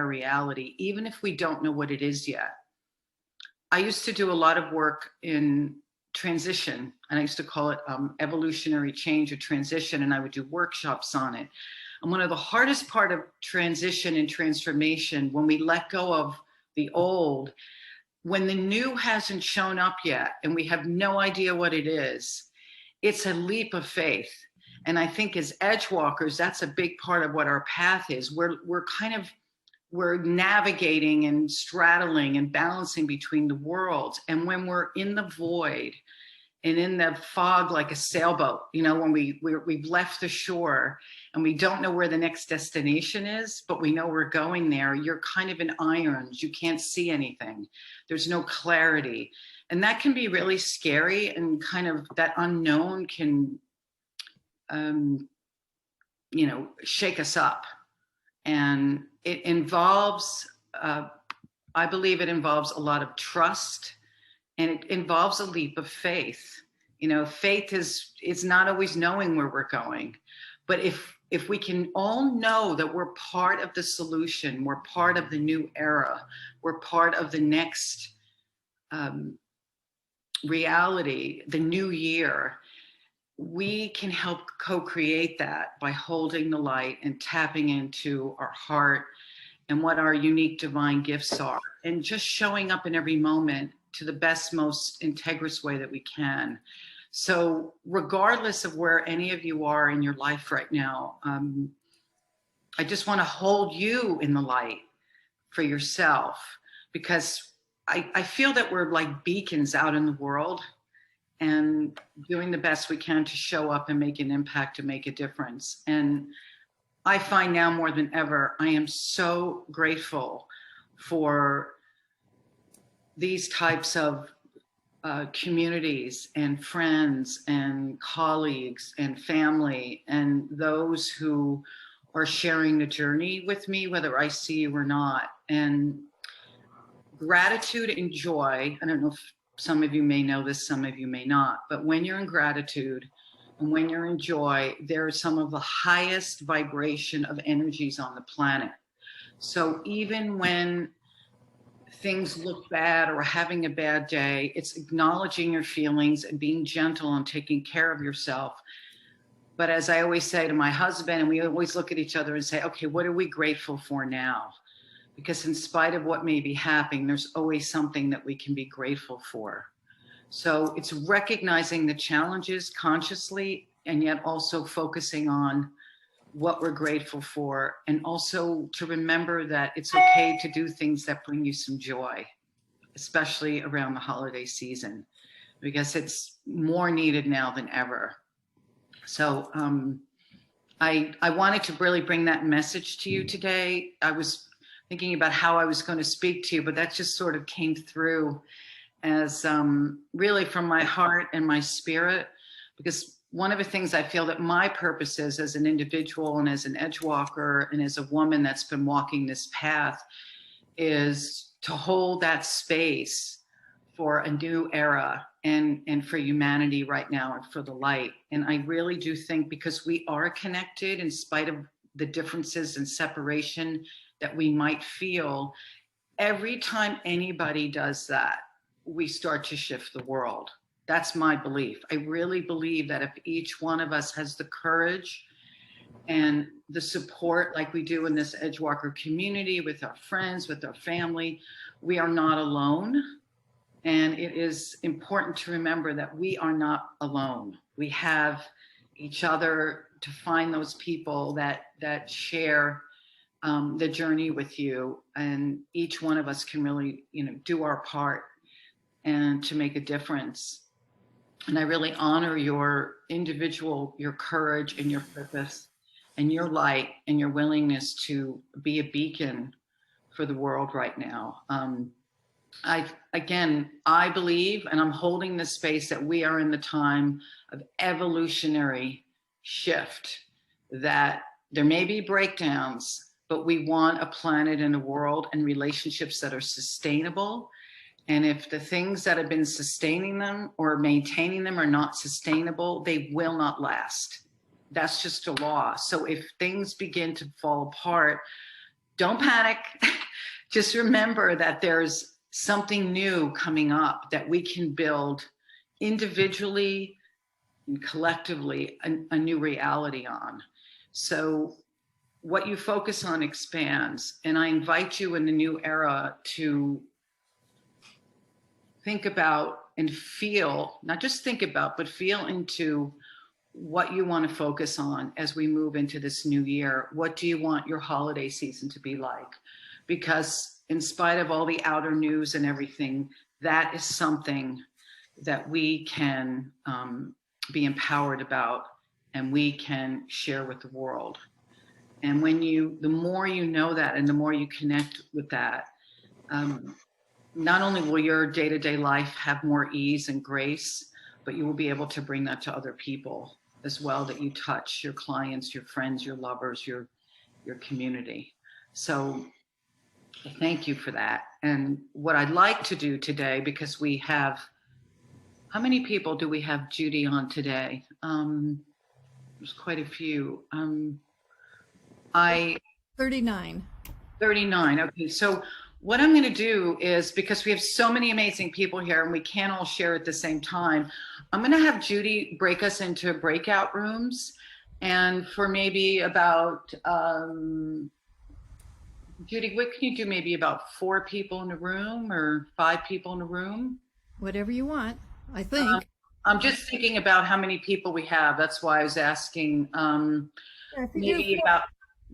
reality, even if we don't know what it is yet. I used to do a lot of work in transition, and I used to call it evolutionary change or transition, and I would do workshops on it. And one of the hardest part of transition and transformation, when we let go of the old, when the new hasn't shown up yet and we have no idea what it is, it's a leap of faith. And I think as Edgewalkers, that's a big part of what our path is. We're navigating and straddling and balancing between the worlds. And when we're in the void and in the fog, like a sailboat, you know, when we've left the shore and we don't know where the next destination is, but we know we're going there, you're kind of in irons. You can't see anything. There's no clarity. And that can be really scary, and kind of that unknown can, you know, shake us up. And it involves, I believe it involves a lot of trust, and it involves a leap of faith. You know, faith is not always knowing where we're going, but if we can all know that we're part of the solution, we're part of the new era, we're part of the next reality, the new year, we can help co-create that by holding the light and tapping into our heart and what our unique divine gifts are, and just showing up in every moment to the best, most integrous way that we can. So regardless of where any of you are in your life right now, I just want to hold you in the light for yourself, because I feel that we're like beacons out in the world, and doing the best we can to show up and make an impact, to make a difference. And I find now more than ever, I am so grateful for these types of communities and friends and colleagues and family, and those who are sharing the journey with me, whether I see you or not. And gratitude and joy, I don't know if some of you may know this, some of you may not, but when you're in gratitude and when you're in joy, there are some of the highest vibration of energies on the planet. So even when things look bad or having a bad day, it's acknowledging your feelings and being gentle and taking care of yourself. But as I always say to my husband, and we always look at each other and say, okay, what are we grateful for now? Because in spite of what may be happening, there's always something that we can be grateful for. So it's recognizing the challenges consciously, and yet also focusing on what we're grateful for, and also to remember that it's okay to do things that bring you some joy, especially around the holiday season, because it's more needed now than ever. So I wanted to really bring that message to you today. I was thinking about how I was going to speak to you, but that just sort of came through as really from my heart and my spirit, because one of the things I feel that my purpose is as an individual and as an Edgewalker and as a woman that's been walking this path is to hold that space for a new era and for humanity right now, and for the light. And I really do think, because we are connected in spite of the differences and separation that we might feel, every time anybody does that, we start to shift the world. That's my belief. I really believe that if each one of us has the courage and the support like we do in this Edgewalker community, with our friends, with our family, we are not alone. And it is important to remember that we are not alone. We have each other to find those people that share the journey with you, and each one of us can really, you know, do our part and to make a difference. And I really honor your individual, your courage and your purpose and your light and your willingness to be a beacon for the world right now. I believe, and I'm holding this space, that we are in the time of evolutionary shift, that there may be breakdowns, but we want a planet and a world and relationships that are sustainable. And if the things that have been sustaining them or maintaining them are not sustainable, they will not last. That's just a law. So if things begin to fall apart, don't panic. Just remember that there's something new coming up that we can build individually and collectively a new reality on. So what you focus on expands. And I invite you in the new era to think about and feel, not just think about, but feel into what you want to focus on as we move into this new year. What do you want your holiday season to be like? Because in spite of all the outer news and everything, that is something that we can be empowered about and we can share with the world. And when the more you know that and the more you connect with that, not only will your day-to-day life have more ease and grace, but you will be able to bring that to other people as well that you touch, your clients, your friends, your lovers, your community. So thank you for that. And what I'd like to do today, because we have, how many people do we have, Judy, on today? There's quite a few. 39. 39. Okay, so what I'm going to do is, because we have so many amazing people here and we can't all share at the same time, I'm going to have Judy break us into breakout rooms, and for maybe about, Judy, what can you do? Maybe about 4 people in a room or 5 people in a room? Whatever you want, I think. I'm just thinking about how many people we have. That's why I was asking. Maybe about,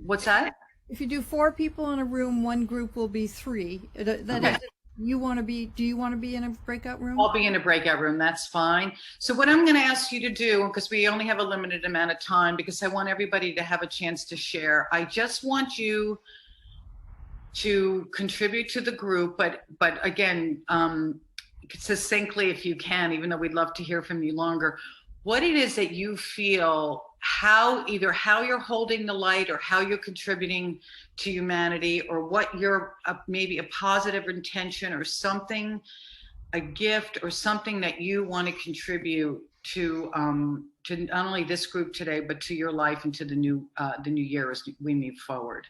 what's that? If you do 4 people in a room, one group will be 3. Okay. Do you want to be in a breakout room? I'll be in a breakout room. That's fine. So what I'm going to ask you to do, because we only have a limited amount of time, because I want everybody to have a chance to share. I just want you to contribute to the group, but again, succinctly if you can, even though we'd love to hear from you longer, what it is that you feel, either how you're holding the light or how you're contributing to humanity, or what your maybe a positive intention or something, a gift or something that you want to contribute to not only this group today, but to your life and to the new year as we move forward.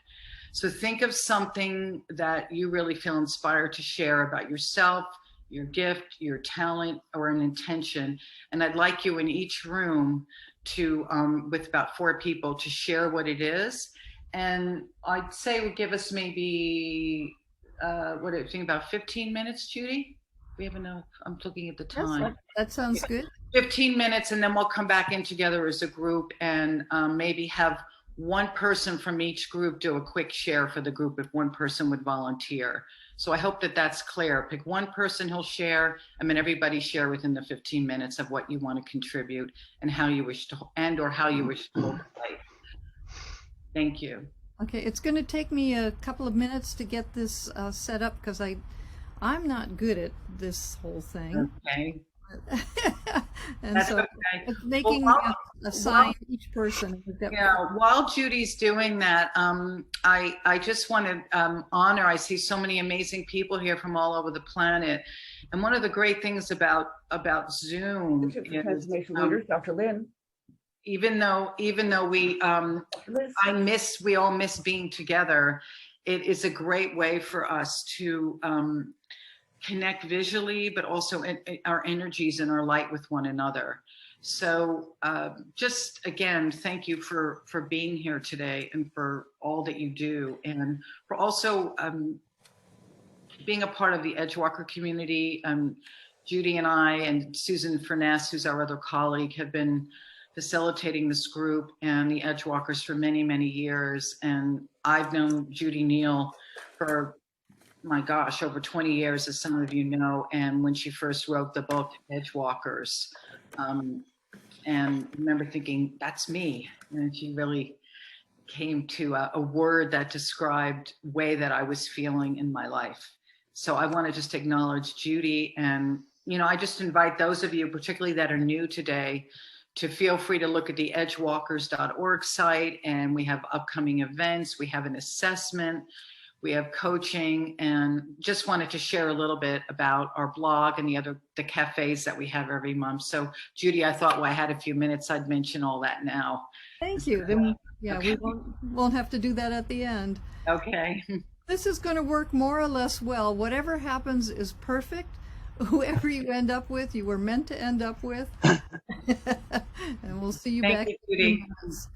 So think of something that you really feel inspired to share about yourself, your gift, your talent, or an intention. And I'd like you in each room to, with about 4 people, to share what it is. And I'd say it would give us maybe, what do you think, about 15 minutes, Judy? We have enough, I'm looking at the time. Yes, that sounds good. 15 minutes, and then we'll come back in together as a group and maybe have one person from each group do a quick share for the group if one person would volunteer. So I hope that that's clear. Pick one person, he'll share, and then everybody share within the 15 minutes of what you want to contribute and how you wish to, or how you wish to hold the light. Thank you. Okay, it's going to take me a couple of minutes to get this set up, because I'm not good at this whole thing. Okay. And That's so okay. it's making assign each person. Yeah, while Judy's doing that, I just want to honor, I see so many amazing people here from all over the planet. And one of the great things about Zoom is, transformation leaders, Dr. Lynn. Even though we we all miss being together, it is a great way for us to connect visually, but also our energies and our light with one another. So just again, thank you for being here today and for all that you do, and for also being a part of the Edgewalker community. Judy and I and Susan Furness, who's our other colleague, have been facilitating this group and the Edgewalkers for many, many years. And I've known Judy Neal for, my gosh, over 20 years, as some of you know, and when she first wrote the book Edgewalkers, and I remember thinking, that's me. And she really came to a word that described the way that I was feeling in my life. So I want to just acknowledge Judy, and I just invite those of you, particularly that are new today, to feel free to look at the edgewalkers.org site, and we have upcoming events, we have an assessment, we have coaching, and just wanted to share a little bit about our blog and the cafes that we have every month. So Judy, I thought, well, I had a few minutes, I'd mention all that now. Thank you. Yeah, Okay. we won't have to do that at the end. Okay. This is going to work more or less well. Whatever happens is perfect. Whoever you end up with, you were meant to end up with. And we'll see you Thank back you, in a few Judy. minutes.